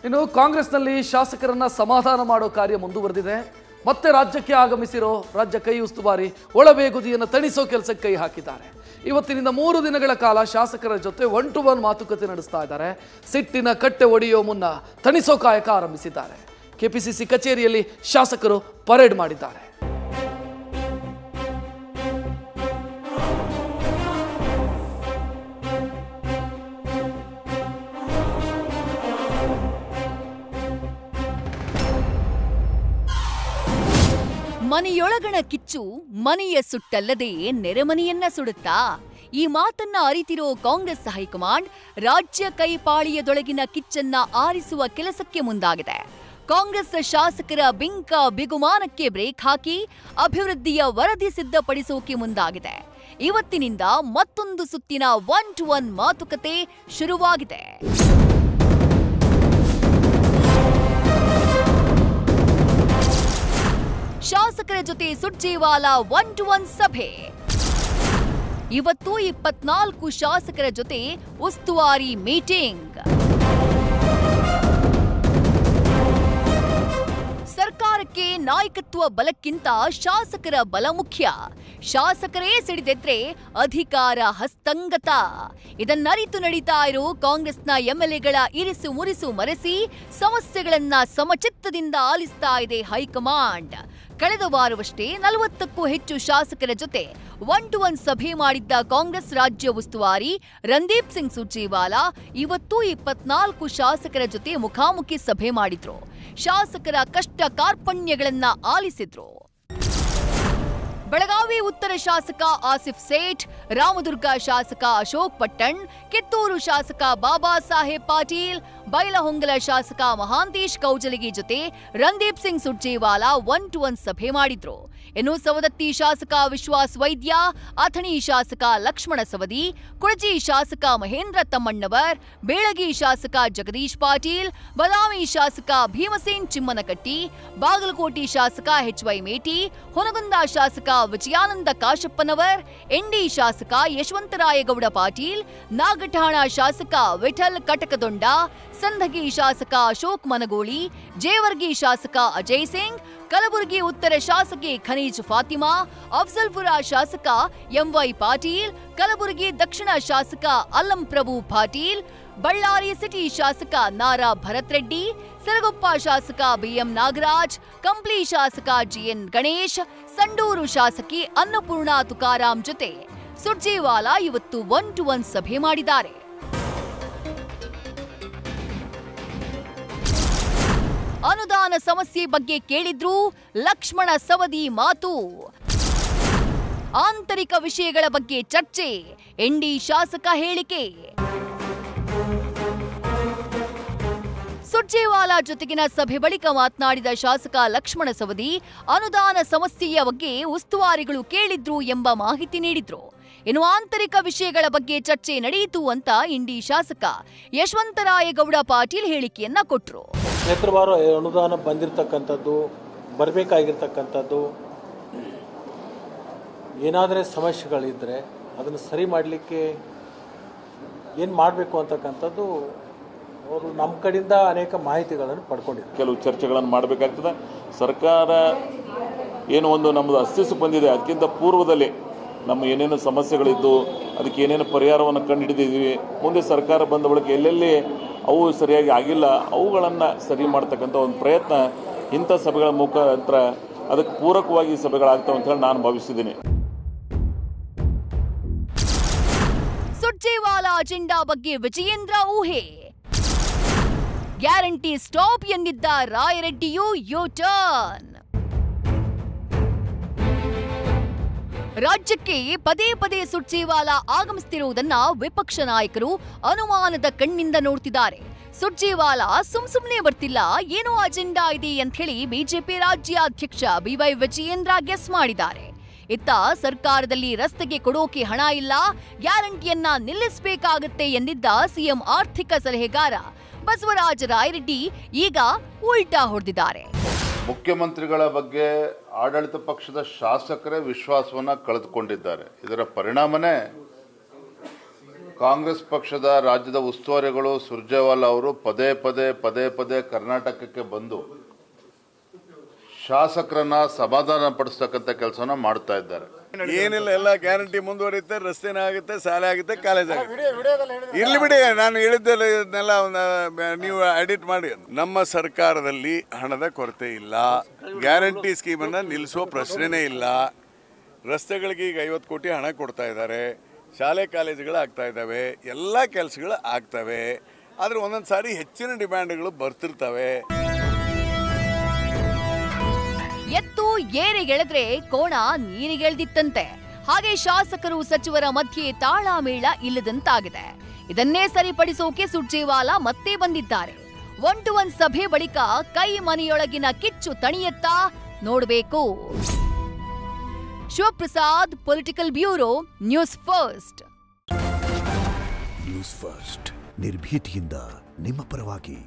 ಇನ್ನು ಕಾಂಗ್ರೆಸ್ನಲ್ಲಿ ಶಾಸಕರನ್ನ ಸಮಾಧಾನ ಮಾಡೋ ಕಾರ್ಯ ಮುಂದುವರೆದಿದೆ. ಮತ್ತೆ ರಾಜ್ಯಕ್ಕೆ ಆಗಮಿಸಿರೋ ರಾಜ್ಯ ಕೈ ಉಸ್ತುವಾರಿ ಒಳಬೇಗುದಿಯನ್ನು ತಣಿಸೋ ಕೆಲಸಕ್ಕೆ ಕೈ ಹಾಕಿದ್ದಾರೆ. ಇವತ್ತಿನಿಂದ 3 ದಿನಗಳ ಕಾಲ ಶಾಸಕರ ಜೊತೆ 1-to-1 ಮಾತುಕತೆ ನಡೆಸ್ತಾ ಇದ್ದಾರೆ. ಸಿಟ್ಟಿನ ಕಟ್ಟೆ ಒಡೆಯೋ ಮುನ್ನ ತಣಿಸೋ ಕಾಯಕ ಆರಂಭಿಸಿದ್ದಾರೆ. ಕೆಪಿಸಿಸಿ ಕಚೇರಿಯಲ್ಲಿ ಶಾಸಕರು ಪರೇಡ್ ಮಾಡಿದ್ದಾರೆ. ಮನೆಯೊಳಗಣ ಕಿಚ್ಚು ಮನೆಯ ಸುಟ್ಟಲ್ಲದೆ ನೆರೆಮನೆಯನ್ನ ಸುಡುತ್ತಾ? ಈ ಮಾತನ್ನ ಅರಿತಿರೋ ಕಾಂಗ್ರೆಸ್ ಹೈಕಮಾಂಡ್ ರಾಜ್ಯ ಕೈಪಾಳಿಯದೊಳಗಿನ ಕಿಚ್ಚನ್ನ ಆರಿಸುವ ಕೆಲಸಕ್ಕೆ ಮುಂದಾಗಿದೆ. ಕಾಂಗ್ರೆಸ್ ಶಾಸಕರ ಬಿಂಕ ಬಿಗುಮಾನಕ್ಕೆ ಬ್ರೇಕ್ ಹಾಕಿ ಅಭಿವೃದ್ಧಿಯ ವರದಿ ಸಿದ್ಧಪಡಿಸೋಕೆ ಮುಂದಾಗಿದೆ. ಇವತ್ತಿನಿಂದ ಮತ್ತೊಂದು ಸುತ್ತಿನ 1-to-1 ಮಾತುಕತೆ ಶುರುವಾಗಿದೆ. ಶಾಸಕರ ಜೊತೆ ಸುರ್ಜೇವಾಲಾ 1-to-1 ಸಭೆ. ಇವತ್ತು 24 ಶಾಸಕರ ಜೊತೆ ಉಸ್ತುವಾರಿ ಮೀಟಿಂಗ್. ಸರ್ಕಾರಕ್ಕೆ ನಾಯಕತ್ವ ಬಲಕ್ಕಿಂತ ಶಾಸಕರ ಬಲ ಮುಖ್ಯ. ಶಾಸಕರೇ ಸಿಡಿದೆದ್ರೆ ಅಧಿಕಾರ ಹಸ್ತಂಗತ. ಇದನ್ನರಿತು ನಡೀತಾ ಇರೋ ಕಾಂಗ್ರೆಸ್ನ ಎಂಎಲ್ಎಗಳ ಇರಿಸು ಮುರಿಸು ಮರೆಸಿ ಸಮಸ್ಯೆಗಳನ್ನ ಸಮಚಿತ್ತದಿಂದ ಆಲಿಸ್ತಾ ಇದೆ ಹೈಕಮಾಂಡ್. ಕಳೆದ ವಾರವಷ್ಟೇ 40ಕ್ಕೂ ಹೆಚ್ಚು ಶಾಸಕರ ಜೊತೆ 1-to-1 ಸಭೆ ಮಾಡಿದ್ದ ಕಾಂಗ್ರೆಸ್ ರಾಜ್ಯ ಉಸ್ತುವಾರಿ ರಣದೀಪ್ ಸಿಂಗ್ ಸುರ್ಜೇವಾಲಾ ಇವತ್ತು 24 ಶಾಸಕರ ಜೊತೆ ಮುಖಾಮುಖಿ ಸಭೆ ಮಾಡಿದ್ರು. ಶಾಸಕರ ಕಷ್ಟ ಕಾರ್ಪಣ್ಯಗಳನ್ನ ಆಲಿಸಿದ್ರು. ಬೆಳಗಾವಿ ಉತ್ತರ ಶಾಸಕ ಆಸಿಫ್ ಸೇಠ್, ರಾಮದುರ್ಗ ಶಾಸಕ ಅಶೋಕ್ ಪಟ್ಟಣ್, ಕಿತ್ತೂರು ಶಾಸಕ ಬಾಬಾ ಸಾಹೇಬ್ ಪಾಟೀಲ್, ಬೈಲಹೊಂಗಲ ಶಾಸಕ ಮಹಾಂತೇಶ್ ಕೌಜಲಗಿ ಜೊತೆ ರಣದೀಪ್ ಸಿಂಗ್ ಸುರ್ಜೇವಾಲಾ 1-to-1 ಸಭೆ ಮಾಡಿದ್ರು. ಇನ್ನು ಸವದತ್ತಿ ಶಾಸಕ ವಿಶ್ವಾಸ್ ವೈದ್ಯ, ಅಥಣಿ ಶಾಸಕ ಲಕ್ಷ್ಮಣ ಸವದಿ, ಕುಳಜಿ ಶಾಸಕ ಮಹೇಂದ್ರ ತಮ್ಮಣ್ಣವರ್, ಬೇಳಗಿ ಶಾಸಕ ಜಗದೀಶ್ ಪಾಟೀಲ್, ಬದಾಮಿ ಶಾಸಕ ಭೀಮಸೇನ್ ಚಿಮ್ಮನಕಟ್ಟಿ, ಬಾಗಲಕೋಟೆ ಶಾಸಕ ಎಚ್.ವೈ. ಮೇಟಿ, ಹುನಗುಂದ ಶಾಸಕ ವಿಜಯಾನಂದ ಕಾಶಪ್ಪನವರ್, ಎಂಡಿ ಶಾಸಕ ಯಶವಂತರಾಯಗೌಡ ಪಾಟೀಲ್, ನಾಗಠಾಣ ಶಾಸಕ ವಿಠಲ್ ಕಟಕದೊಂಡ, ಸಂಧಗಿ ಶಾಸಕ ಅಶೋಕ್ ಮನಗೋಳಿ, ಜೇವರ್ಗಿ ಶಾಸಕ ಅಜಯ್ ಸಿಂಗ್, ಕಲಬುರಗಿ ಉತ್ತರ ಶಾಸಕಿ ಖನೀಜ್ ಫಾತಿಮಾ, ಅಫ್ಜಲ್ಪುರ ಶಾಸಕ ಎಂ.ವೈ. ಪಾಟೀಲ್, ಕಲಬುರಗಿ ದಕ್ಷಿಣ ಶಾಸಕ ಅಲ್ಲಂ ಪ್ರಭು ಪಾಟೀಲ್, ಬಳ್ಳಾರಿ ಸಿಟಿ ಶಾಸಕ ನಾರಾ ಭರತ್ ರೆಡ್ಡಿ, ಸಿರಗುಪ್ಪ ಶಾಸಕ ಬಿಎಂ ನಾಗರಾಜ್, ಕಂಪ್ಲಿ ಶಾಸಕ ಜಿಎನ್ ಗಣೇಶ್, ಸಂಡೂರು ಶಾಸಕಿ ಅನ್ನಪೂರ್ಣ ತುಕಾರಾಂ ಜೊತೆ ಸುರ್ಜೇವಾಲಾ ಇವತ್ತು 1-to-1 ಸಭೆ ಮಾಡಿದ್ದಾರೆ. ಅನುದಾನ ಸಮಸ್ಯೆ ಬಗ್ಗೆ ಕೇಳಿದ್ರು ಲಕ್ಷ್ಮಣ ಸವದಿ ಮಾತು. ಆಂತರಿಕ ವಿಷಯಗಳ ಬಗ್ಗೆ ಚರ್ಚೆ, ಎಂಡಿ ಶಾಸಕ ಹೇಳಿಕೆ. ಸುರ್ಜೇವಾಲಾ ಜೊತೆಗಿನ ಸಭೆ ಬಳಿಕ ಮಾತನಾಡಿದ ಶಾಸಕ ಲಕ್ಷ್ಮಣ ಸವದಿ ಅನುದಾನ ಸಮಸ್ಯೆಯ ಬಗ್ಗೆ ಉಸ್ತುವಾರಿಗಳು ಕೇಳಿದ್ರು ಎಂಬ ಮಾಹಿತಿ ನೀಡಿದ್ರು. ಇನ್ನು ಆಂತರಿಕ ವಿಷಯಗಳ ಬಗ್ಗೆ ಚರ್ಚೆ ನಡೆಯಿತು ಅಂತ ಇಂಡಿ ಶಾಸಕ ಯಶವಂತರಾಯಗೌಡ ಪಾಟೀಲ್ ಹೇಳಿಕೆಯನ್ನ ಕೊಟ್ಟರು. ನೇತ್ರವಾರ ಅನುದಾನ ಬಂದಿರತಕ್ಕಂಥದ್ದು, ಬರಬೇಕಾಗಿರ್ತಕ್ಕಂಥದ್ದು, ಏನಾದರೆ ಸಮಸ್ಯೆಗಳಿದ್ದರೆ ಅದನ್ನು ಸರಿ ಮಾಡಲಿಕ್ಕೆ ಏನು ಮಾಡಬೇಕು ಅಂತಕ್ಕಂಥದ್ದು ಅವರು ನಮ್ಮ ಕಡೆಯಿಂದ ಅನೇಕ ಮಾಹಿತಿಗಳನ್ನು ಪಡ್ಕೊಂಡಿದ್ದಾರೆ. ಕೆಲವು ಚರ್ಚೆಗಳನ್ನು ಮಾಡಬೇಕಾಗ್ತದೆ. ಸರ್ಕಾರ ಏನು ಒಂದು ನಮ್ಮದು ಅಸ್ತಿತ್ವ ಬಂದಿದೆ, ಅದಕ್ಕಿಂತ ಪೂರ್ವದಲ್ಲಿ ನಮ್ಮ ಏನೇನು ಸಮಸ್ಯೆಗಳಿದ್ದು ಅದಕ್ಕೆ ಏನೇನು ಪರಿಹಾರವನ್ನು ಕಂಡುಹಿಡಿದಿದ್ದೀವಿ, ಮುಂದೆ ಸರ್ಕಾರ ಬಂದ ಬಳಿಕ ಎಲ್ಲೆಲ್ಲಿ ಅವು ಸರಿಯಾಗಿ ಆಗಿಲ್ಲ ಅವುಗಳನ್ನು ಸರಿ ಮಾಡ್ತಕ್ಕಂಥ ಒಂದು ಪ್ರಯತ್ನ ಇಂಥ ಸಭೆಗಳ ಮುಖಾಂತರ ಅದಕ್ಕೆ ಪೂರಕವಾಗಿ ಸಭೆಗಳಾಗ್ತವೆ ಅಂತ ಹೇಳಿ ನಾನು ಭಾವಿಸಿದ್ದೀನಿ. ಸುರ್ಜೇವಾಲಾ ಅಜೆಂಡಾ ಬಗ್ಗೆ ವಿಜಯೇಂದ್ರ ಊಹೆ. ಗ್ಯಾರಂಟಿ ಸ್ಟಾಪ್ ಎಂದಿದ್ದ ರಾಯರೆಡ್ಡಿಯು ಯು ಟರ್ನ್. ರಾಜ್ಯಕ್ಕೆ ಪದೇ ಪದೇ ಸುರ್ಜೇವಾಲಾ ಆಗಮಿಸುತ್ತಿರುವುದನ್ನ ವಿಪಕ್ಷ ನಾಯಕರು ಅನುಮಾನದ ಕಣ್ಣಿಂದ ನೋಡ್ತಿದ್ದಾರೆ. ಸುರ್ಜೇವಾಲಾ ಸುಮ್ನೆ ಬರ್ತಿಲ್ಲ, ಏನೋ ಅಜೆಂಡಾ ಇದೆ ಅಂತ ಹೇಳಿ ಬಿಜೆಪಿ ರಾಜ್ಯಾಧ್ಯಕ್ಷ ಬಿವೈ ವಿಜಯೇಂದ್ರ ಗೆಸ್ ಮಾಡಿದ್ದಾರೆ. ಇತ್ತ ಸರ್ಕಾರದಲ್ಲಿ ರಸ್ತೆಗೆ ಕೊಡೋಕೆ ಹಣ ಇಲ್ಲ, ಗ್ಯಾರಂಟಿಯನ್ನ ನಿಲ್ಲಿಸಬೇಕಾಗತ್ತೆ ಎಂದಿದ್ದ ಸಿಎಂ ಆರ್ಥಿಕ ಸಲಹೆಗಾರ ಬಸವರಾಜ ರಾಯರೆಡ್ಡಿ ಈಗ ಉಲ್ಟಾ ಹೊಡೆದಿದ್ದಾರೆ. ಮುಖ್ಯಮಂತ್ರಿಗಳ ಬಗ್ಗೆ ಆಡಳಿತ ಪಕ್ಷದ ಶಾಸಕರೇ ವಿಶ್ವಾಸವನ್ನ ಕಳೆದುಕೊಂಡಿದ್ದಾರೆ. ಇದರ ಪರಿಣಾಮನೇ ಕಾಂಗ್ರೆಸ್ ಪಕ್ಷದ ರಾಜ್ಯದ ಉಸ್ತುವಾರಿಗಳು ಸುರ್ಜೇವಾಲಾ ಅವರು ಪದೇ ಪದೇ ಕರ್ನಾಟಕಕ್ಕೆ ಬಂದು ಶಾಸಕರನ್ನ ಸಮಾಧಾನ ಪಡಿಸ್ತಕ್ಕಂಥ ಕೆಲಸನ ಮಾಡ್ತಾ ಇದ್ದಾರೆ. ಏನಿಲ್ಲ, ಎಲ್ಲ ಗ್ಯಾರಂಟಿ ಮುಂದುವರಿಯುತ್ತೆ, ರಸ್ತೆನ ಆಗುತ್ತೆ, ಶಾಲೆ ಆಗುತ್ತೆ, ಕಾಲೇಜ್ ಆಗುತ್ತೆ. ಇರ್ಲಿ ಬಿಡಿ, ನಾನು ಹೇಳಿದ್ದೆಲ್ಲ ನೀವು ಎಡಿಟ್ ಮಾಡಿ. ನಮ್ಮ ಸರ್ಕಾರದಲ್ಲಿ ಹಣದ ಕೊರತೆ ಇಲ್ಲ, ಗ್ಯಾರಂಟಿ ಸ್ಕೀಮನ್ನು ನಿಲ್ಲಿಸುವ ಪ್ರಶ್ನೆನೇ ಇಲ್ಲ. ರಸ್ತೆಗಳಿಗೆ ಈಗ 50 ಕೋಟಿ ಹಣ ಕೊಡ್ತಾ ಇದ್ದಾರೆ, ಶಾಲೆ ಕಾಲೇಜುಗಳು ಆಗ್ತಾ ಇದ್ದಾವೆ, ಎಲ್ಲ ಕೆಲಸಗಳು ಆಗ್ತವೆ. ಆದರೆ ಒಂದೊಂದು ಸಾರಿ ಹೆಚ್ಚಿನ ಡಿಮ್ಯಾಂಡ್ಗಳು ಬರ್ತಿರ್ತವೆ. ಎತ್ತು ಏರಿಗೆಳೆದ್ರೆ ಕೋಣ ನೀರಿಗೆಳೆದಿತ್ತಂತೆ. ಹಾಗೆ ಶಾಸಕರು ಸಚಿವರ ಮಧ್ಯೆ ತಾಳಮೇಳ ಇಲ್ಲದಂತಾಗಿದೆ. ಇದನ್ನೇ ಸರಿಪಡಿಸೋಕೆ ಸುರ್ಜೇವಾಲಾ ಮತ್ತೆ ಬಂದಿದ್ದಾರೆ. 1-to-1 ಸಭೆ ಬಳಿಕ ಕೈ ಮನೆಯೊಳಗಿನ ಕಿಚ್ಚು ತಣಿಯತ್ತಾ ನೋಡಬೇಕು. Shivaprasad, political bureau, news first. News first ನಿರ್ಭೀತಿಯಿಂದ ನಿಮ್ಮ ಪರವಾಗಿ.